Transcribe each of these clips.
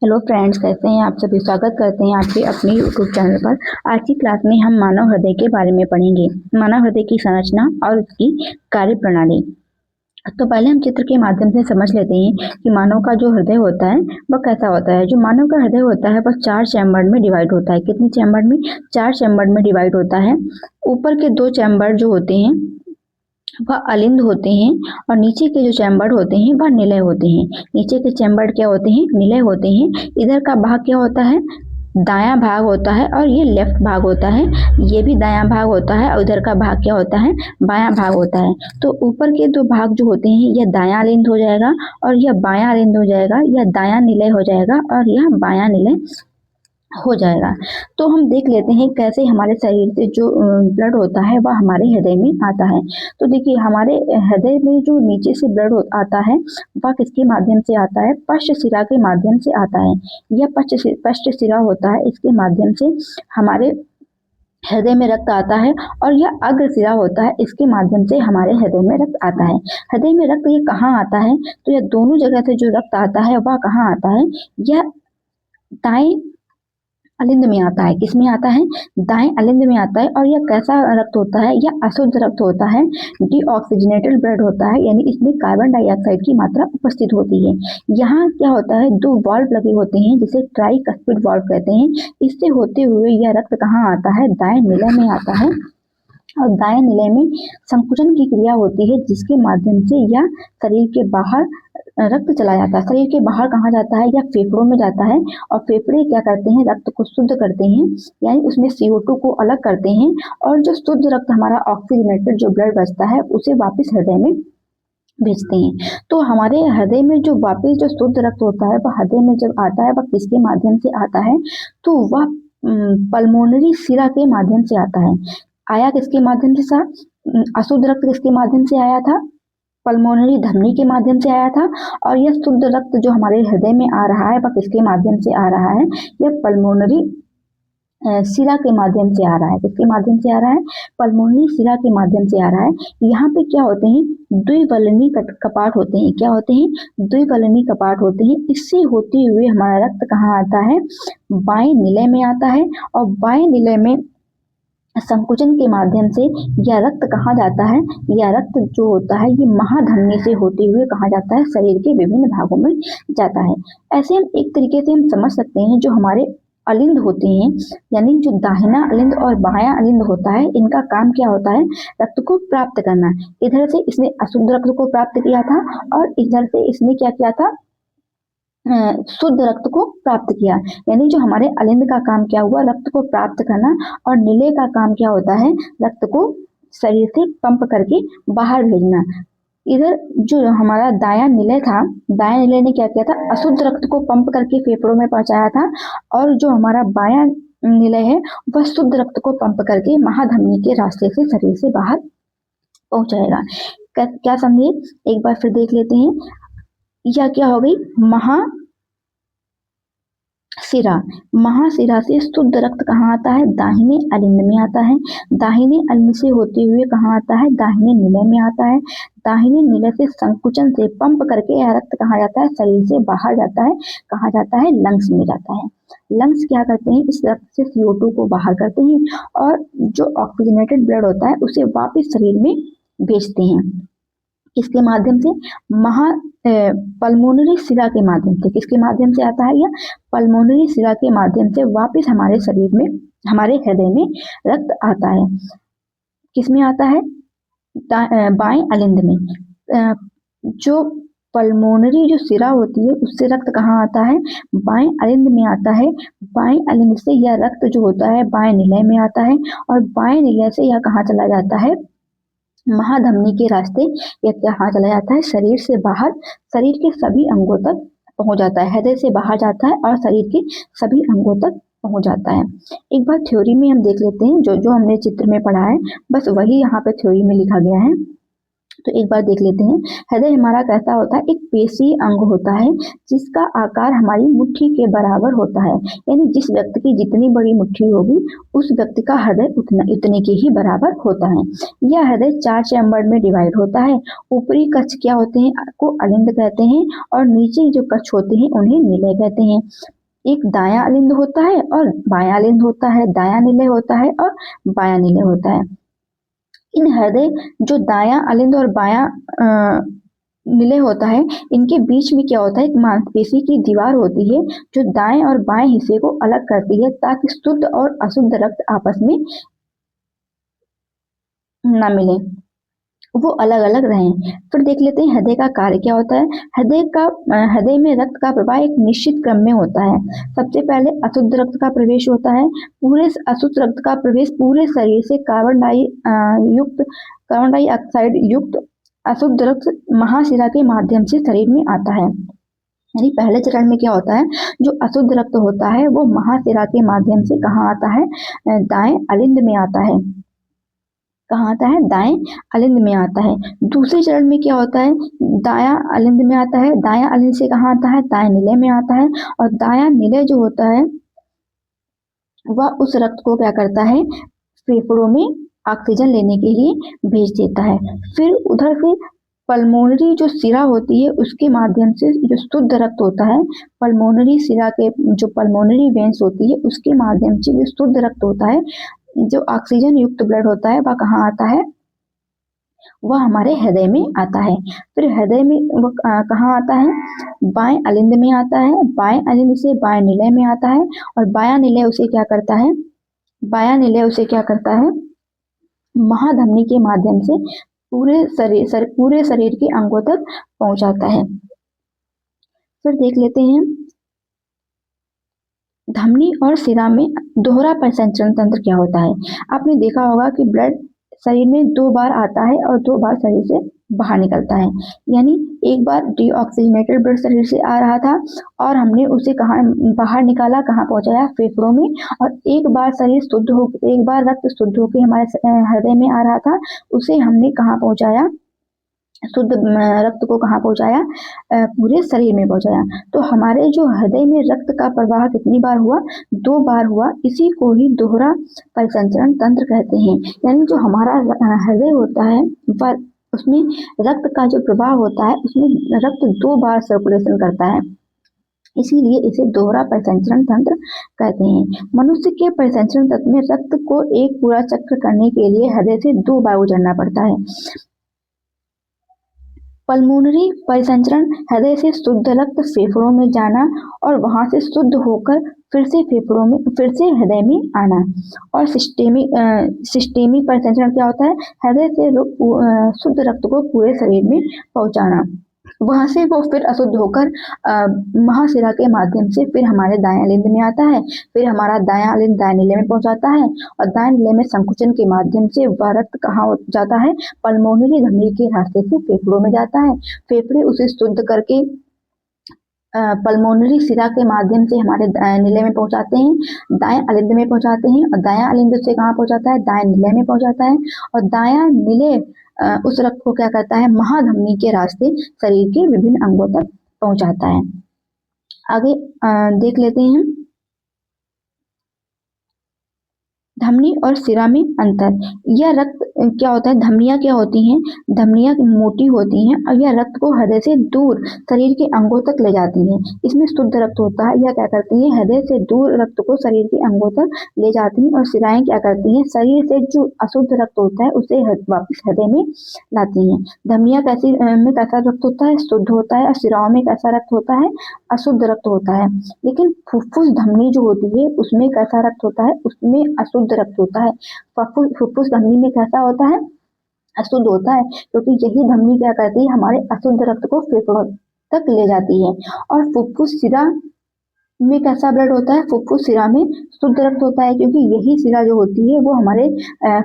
Hello friends, कैसे हैं आप सभी। स्वागत करते हैं आपके अपने यूट्यूब चैनल पर। आज की क्लास में हम मानव हृदय के बारे में पढ़ेंगे। मानव हृदय की संरचना और उसकी कार्य प्रणाली। तो पहले हम चित्र के माध्यम से समझ लेते हैं कि मानव का जो हृदय होता है वह कैसा होता है। जो मानव का हृदय होता है वह 4 चैम्बर में डिवाइड होता है। कितने चैम्बर में? 4 चैम्बर में डिवाइड होता है। ऊपर के 2 चैम्बर जो होते हैं वह अलिंद होते हैं और नीचे के जो चैम्बर होते हैं वह निलय होते हैं। नीचे के चैम्बर क्या होते हैं? निलय होते हैं। इधर का भाग क्या होता है? दायां भाग होता है और ये लेफ्ट भाग होता है। ये भी दायां भाग होता है और उधर का भाग क्या होता है? बायां भाग होता है। तो ऊपर के 2 भाग जो होते हैं यह दायां अलिंद हो जाएगा और यह बायां अलिंद हो जाएगा। यह दायां निलय हो जाएगा और यह बायां निलय हो जाएगा। तो हम देख लेते हैं कैसे हमारे शरीर से जो ब्लड होता है वह हमारे हृदय में आता है। तो देखिए, हमारे हृदय में जो नीचे से ब्लड आता है वह किसके माध्यम से आता है? पश्च शिरा के माध्यम से आता है। यह पश्च शिरा होता है, इसके माध्यम से हमारे हृदय में रक्त आता है। और यह अग्र शिरा होता है, इसके माध्यम से हमारे हृदय में रक्त आता है। हृदय में रक्त ये कहाँ आता है? तो यह दोनों जगह से जो रक्त आता है वह कहाँ आता है? यह दाएं अलिंद में आता है। किस में आता है? दाएं अलिंद में आता है। और यह कैसा रक्त होता है? यह अशुद्ध रक्त होता है। डीऑक्सीजनेटेड ब्लड होता है, यानी इसमें कार्बन डाइऑक्साइड की मात्रा उपस्थित होती है। यहाँ क्या होता है? 2 वाल्व लगे होते हैं जिसे ट्राइकस्पिड वाल्व कहते हैं। इससे होते हुए यह रक्त कहाँ आता है? दाएं निलय में आता है। और दाएं निलय में संकुचन की क्रिया होती है जिसके माध्यम से यह शरीर के बाहर रक्त चला जाता है। शरीर के बाहर कहाँ जाता है? या फेफड़ों में जाता है। और फेफड़े क्या करते हैं? रक्त को शुद्ध करते हैं, यानी उसमें CO2 को अलग करते हैं। और जो शुद्ध रक्त हमारा ऑक्सीजनेटेड जो ब्लड बचता है उसे वापस हृदय में भेजते हैं। तो हमारे हृदय में जो वापस जो शुद्ध रक्त होता है वह हृदय में जब आता है वह किसके माध्यम से आता है? तो वह पल्मोनरी शिरा के माध्यम से आता है। आया किसके माध्यम से था? अशुद्ध रक्त किसके माध्यम से आया था? पल्मोनरी धमनी के माध्यम से आया था। और यह शुद्ध रक्त जो हमारे हृदय में आ रहा है वह किसके माध्यम से आ रहा है? यह पल्मोनरी शिरा के माध्यम से आ रहा है। किसके माध्यम से आ रहा है? पल्मोनरी शिरा के माध्यम से आ रहा है। यहाँ पे क्या होते हैं? द्विवलनी कपाट होते हैं। क्या होते हैं? द्विवलनी कपाट होते हैं। इससे होते हुए हमारा रक्त कहाँ आता है? बाएं निलय में आता है। और बाएं निलय में संकुचन के माध्यम से यह रक्त कहाँ जाता है? यह रक्त जो होता है ये महाधमनी से होते हुए कहाँ जाता है? शरीर के विभिन्न भागों में जाता है। ऐसे हम एक तरीके से हम समझ सकते हैं जो हमारे अलिंद होते हैं, यानी जो दाहिना अलिंद और बायां अलिंद होता है, इनका काम क्या होता है? रक्त को प्राप्त करना। इधर से इसने अशुद्ध रक्त को प्राप्त किया था और इधर से इसने क्या किया था? शुद्ध रक्त को प्राप्त किया। यानी जो हमारे अलिंद का काम क्या हुआ? रक्त को प्राप्त करना। और निलय का काम क्या होता है? रक्त को शरीर से पंप करके बाहर भेजना। इधर जो हमारा दायां निलय था, दायां निलय ने क्या किया था? अशुद्ध रक्त को पंप करके फेफड़ों में पहुंचाया था। और जो हमारा बायां निलय है वह शुद्ध रक्त को पंप करके महाधमनी के रास्ते से शरीर से बाहर पहुंचाएगा। क्या समझे? एक बार फिर देख लेते हैं। यह क्या हो गई? महाशिरा से शुद्ध रक्त कहाँ आता है? दाहिने अलिंद में आता है। दाहिने अलिंद से होते हुए कहाँ आता है? दाहिने निलय में आता है। दाहिने निलय से संकुचन से पंप करके यह रक्त कहाँ जाता है? शरीर से बाहर जाता है। कहाँ जाता है? लंग्स में जाता है। लंग्स क्या करते हैं? इस रक्त से CO2 को बाहर करते हैं और जो ऑक्सीजनेटेड ब्लड होता है उसे वापस शरीर में भेजते हैं। किसके माध्यम से? पल्मोनरी शिरा के माध्यम से। किसके माध्यम से आता है? यह पल्मोनरी शिरा के माध्यम से वापस हमारे शरीर में, हमारे हृदय में रक्त आता है। किसमें आता है? बाएं अलिंद में। जो पल्मोनरी जो शिरा होती है उससे रक्त कहाँ आता है? बाएं अलिंद में आता है। बाएं अलिंद से यह रक्त जो होता है बाएं निलय में आता है। और बाएं निलय से यह कहाँ चला जाता है? महाधमनी के रास्ते यह कहाँ चला जाता है? शरीर से बाहर, शरीर के सभी अंगों तक पहुंच जाता है। हृदय से बाहर जाता है और शरीर के सभी अंगों तक पहुंच जाता है। एक बार थ्योरी में हम देख लेते हैं, जो जो हमने चित्र में पढ़ा है बस वही यहाँ पे थ्योरी में लिखा गया है। तो एक बार देख लेते हैं। हृदय हमारा कैसा होता है? एक पेशी अंग होता है जिसका आकार हमारी मुट्ठी के बराबर होता है। यानी जिस व्यक्ति की जितनी बड़ी मुट्ठी होगी उस व्यक्ति का हृदय उतने के ही बराबर होता है। यह हृदय 4 चैम्बर में डिवाइड होता है। ऊपरी कक्ष क्या होते हैं? को अलिंद कहते हैं और नीचे जो कक्ष होते हैं उन्हें निलय कहते हैं। एक दायां अलिंद होता है और बायां अलिंद होता है, दायां निलय होता है और बायां निलय होता है। इन हृदय जो दायां अलिंद और बायां निलय होता है, इनके बीच में क्या होता है? एक मांसपेशी की दीवार होती है जो दाएं और बाएं हिस्से को अलग करती है ताकि शुद्ध और अशुद्ध रक्त आपस में ना मिले, वो अलग अलग रहें। फिर देख लेते हैं हृदय का कार्य क्या होता है। हृदय में रक्त का प्रवाह एक निश्चित क्रम में होता है। सबसे पहले अशुद्ध रक्त का प्रवेश होता है। पूरे अशुद्ध रक्त का प्रवेश पूरे शरीर से कार्बन डाइऑक्साइड युक्त अशुद्ध रक्त महाशिरा के माध्यम से शरीर में आता है। यानी पहले चरण में क्या होता है? जो अशुद्ध रक्त होता है वो महाशिरा के माध्यम से कहाँ आता है? दाएं अलिंद में आता है। कहाँ आता है? दाएं अलिंद में आता है। दूसरे चरण में क्या होता है? दायां अलिंद में आता है। दायां अलिंद से कहाँ आता है? दाएं निलय में आता है। और दायां निलय जो होता है वह उस रक्त को क्या करता है? फेफड़ों में ऑक्सीजन लेने के लिए भेज देता है। फिर उधर से पल्मोनरी जो सिरा होती है उसके माध्यम से जो शुद्ध रक्त होता है, पल्मोनरी सिरा के जो पल्मोनरी वेंस होती है उसके माध्यम से जो शुद्ध रक्त होता है, जो ऑक्सीजन युक्त ब्लड होता है, वह कहाँ आता है? वह हमारे हृदय में आता है। फिर हृदय में वह कहाँ आता है? बाएं अलिंद में आता है। बाएं अलिंद से बाएं निलय में आता है और बायां निलय उसे क्या करता है? बायां निलय उसे क्या करता है? महाधमनी के माध्यम से पूरे शरीर के अंगों तक पहुंचाता है। फिर देख लेते हैं धमनी और शिरा में दोहरा परिसंचरण तंत्र क्या होता है। आपने देखा होगा कि ब्लड शरीर में 2 बार आता है और 2 बार शरीर से बाहर निकलता है। यानी एक बार डीऑक्सीजनेटेड ब्लड शरीर से आ रहा था और हमने उसे कहाँ बाहर निकाला, कहाँ पहुंचाया? फेफड़ों में। और एक बार एक बार रक्त शुद्ध होकर हमारे हृदय में आ रहा था, उसे हमने कहाँ पहुंचाया? शुद्ध रक्त को कहाँ पहुंचाया? पूरे शरीर में पहुंचाया। तो हमारे जो हृदय में रक्त का प्रवाह कितनी बार हुआ? 2 बार हुआ। इसी को ही दोहरा परिसंचरण तंत्र कहते हैं। यानी जो हमारा हृदय होता है वह उसमें रक्त का जो प्रवाह होता है उसमें रक्त 2 बार सर्कुलेशन करता है, इसीलिए इसे दोहरा परिसंचरण तंत्र कहते हैं। मनुष्य के परिसंचरण तंत्र में रक्त को एक पूरा चक्र करने के लिए हृदय से 2 बार गुजरना पड़ता है। पल्मोनरी परिसंचरण हृदय से शुद्ध रक्त फेफड़ों में जाना और वहां से शुद्ध होकर फिर से हृदय में आना। और सिस्टेमिक परिसंचरण क्या होता है? हृदय से शुद्ध रक्त को पूरे शरीर में पहुंचाना, वहां से वो फिर अशुद्ध होकर महाशिरा के माध्यम से फिर हमारे दाएं अलिंद में आता है। फिर हमारा दायां अलिंद दाएं निलय में पहुंचाता है और दाएं निलय में संकुचन के माध्यम से वह रक्त कहाँ जाता है? पल्मोनरी धमनी के रास्ते से फेफड़ों में जाता है। फेफड़े उसे शुद्ध करके पल्मोनरी सिरा के माध्यम से हमारे निलय में पहुंचाते हैं, दाएं अलिंद में पहुंचाते हैं और दायां अलिंद से कहाँ पहुंचाता है? दाएं निलय में पहुंचाता है। और दायां निलय उस रक्त को क्या करता है? महाधमनी के रास्ते शरीर के विभिन्न अंगों तक पहुंचाता है। आगे देख लेते हैं धमनी और सिरा में अंतर। यह रक्त क्या होता है? धमनियां क्या होती हैं? धमनियां मोटी होती हैं और यह रक्त को हृदय से दूर शरीर के अंगों तक ले जाती हैं। इसमें शुद्ध रक्त होता है। यह क्या करती है? हृदय से दूर रक्त को शरीर के अंगों तक ले जाती हैं। और सिराएं क्या करती हैं? शरीर से जो अशुद्ध रक्त होता है उसे वापिस हृदय में लाती हैं। धमनियां में कैसा रक्त होता है? शुद्ध होता है। और सिराओं में कैसा रक्त होता है? अशुद्ध रक्त होता है। लेकिन फुफ्फुस धमनी जो होती है उसमें कैसा रक्त होता है? उसमें अशुद्ध रक्त होता है। फुफ्फुस धमनी में कैसा होता है? अशुद्ध होता है, क्योंकि यही धमनी क्या करती है? हमारे अशुद्ध रक्त को फेफड़ों तक ले जाती है। और फुफ्फुस सिरा में कैसा ब्लड होता है? फुफ्फुस सिरा में शुद्ध रक्त होता है, क्योंकि यही सिरा जो होती है वो हमारे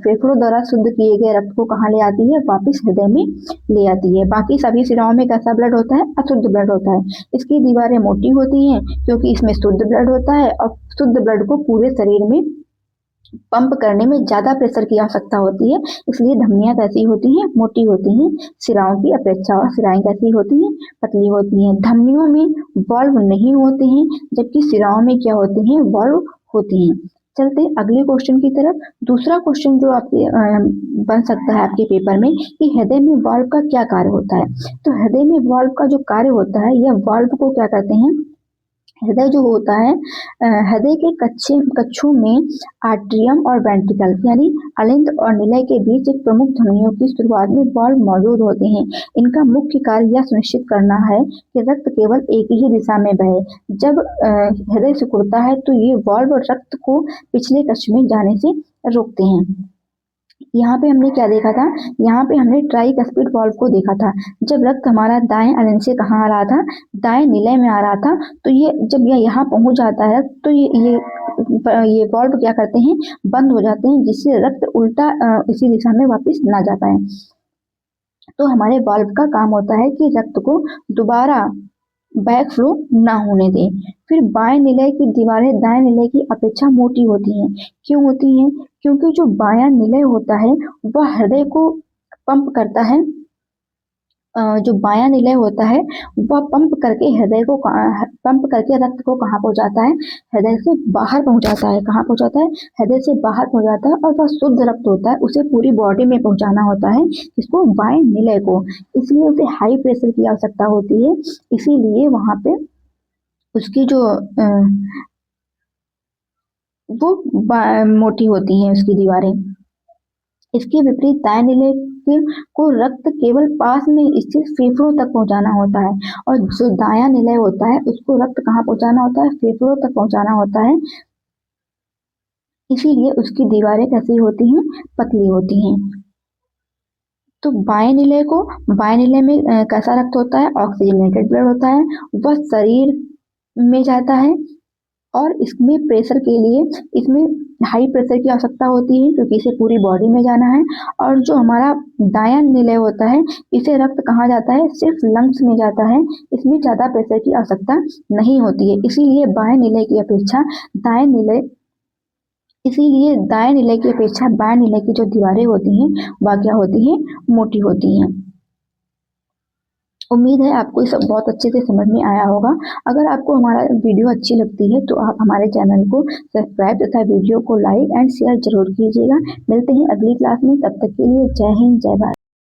फेफड़ों द्वारा शुद्ध किए गए रक्त को कहाँ ले आती है? वापिस हृदय में ले आती है। बाकी सभी सिराओं में कैसा ब्लड होता है? अशुद्ध ब्लड होता है। इसकी दीवारें मोटी होती हैं क्योंकि इसमें शुद्ध ब्लड होता है और शुद्ध ब्लड को पूरे शरीर में पंप करने में ज़्यादा प्रेशर की आवश्यकता होती है, इसलिए धमनियाँ कैसी होती हैं, मोटी होती हैं सिराओं की अपेक्षा, और सिराएं कैसी होती हैं, पतली होती हैं। धमनियों में वाल्व नहीं होते हैं, जबकि सिराओं में क्या होते हैं, वाल्व होते हैं। चलते अगले क्वेश्चन की तरफ। दूसरा क्वेश्चन जो आपके बन सकता है आपके पेपर में कि हृदय में वाल्व का क्या कार्य होता है। तो हृदय में वाल्व का जो कार्य होता है, यह वाल्व को क्या कहते हैं, हृदय जो होता है, हृदय के कक्षों में आर्ट्रियम और वेंट्रिकल यानी अलिंद और निलय के बीच एक प्रमुख ध्वनियों की शुरुआत में वाल्व मौजूद होते हैं। इनका मुख्य कार्य यह सुनिश्चित करना है कि रक्त केवल एक ही दिशा में बहे। जब हृदय सिकुड़ता है तो ये वाल्व रक्त को पिछले कक्ष में जाने से रोकते हैं। यहाँ पे हमने क्या देखा था, यहाँ पे हमने ट्राइकस्पिड वाल्व को देखा था। जब रक्त हमारा दाएं अलिंद से कहाँ आ रहा था, दाएं निलय में आ रहा था, तो ये जब यह यहाँ पहुंच जाता है तो ये वाल्व क्या करते हैं, बंद हो जाते हैं, जिससे रक्त उल्टा इसी दिशा में वापस ना जा पाए। तो हमारे वाल्व का काम होता है कि रक्त को दोबारा बैक फ्लो ना होने दें। फिर बाएं निलय की दीवारें दाएं निलय की अपेक्षा मोटी होती हैं। क्यों होती हैं? क्योंकि जो बायां निलय होता है वह हृदय को पंप करता है। जो बायां निलय होता है वह पंप करके रक्त को कहाँ पहुंचाता है, हृदय से बाहर पहुंचाता है। कहाँ पहुंचाता है? हृदय से बाहर पहुंचाता है, और वह शुद्ध रक्त होता है, उसे पूरी बॉडी में पहुंचाना होता है, इसको बाएं निलय को। इसलिए उसे हाई प्रेशर की आवश्यकता होती है, इसीलिए वहां पे उसकी जो वो मोटी होती हैं उसकी दीवारें। इसके विपरीत दाएं निलय को रक्त केवल पास में स्थित फेफड़ों तक पहुंचाना होता है, और जो दायां निलय होता है उसको रक्त कहाँ पहुंचाना होता है, फेफड़ों तक पहुंचाना होता है। इसीलिए उसकी दीवारें कैसी होती हैं, पतली होती हैं। तो बाएं निलय में कैसा रक्त होता है, ऑक्सीजनेटेड ब्लड होता है, वह शरीर में जाता है, और इसमें प्रेशर के लिए इसमें हाई प्रेशर की आवश्यकता होती है, क्योंकि इसे पूरी बॉडी में जाना है। और जो हमारा दायां निलय होता है, इसे रक्त कहाँ जाता है, सिर्फ लंग्स में जाता है, इसमें ज़्यादा प्रेशर की आवश्यकता नहीं होती है। इसीलिए दाएं निलय की अपेक्षा बाएं निलय की जो दीवारें होती हैं वह क्या होती हैं, मोटी होती हैं। उम्मीद है आपको ये सब बहुत अच्छे से समझ में आया होगा। अगर आपको हमारा वीडियो अच्छी लगती है तो आप हमारे चैनल को सब्सक्राइब तथा वीडियो को लाइक एंड शेयर जरूर कीजिएगा। मिलते हैं अगली क्लास में, तब तक के लिए जय हिंद, जय भारत।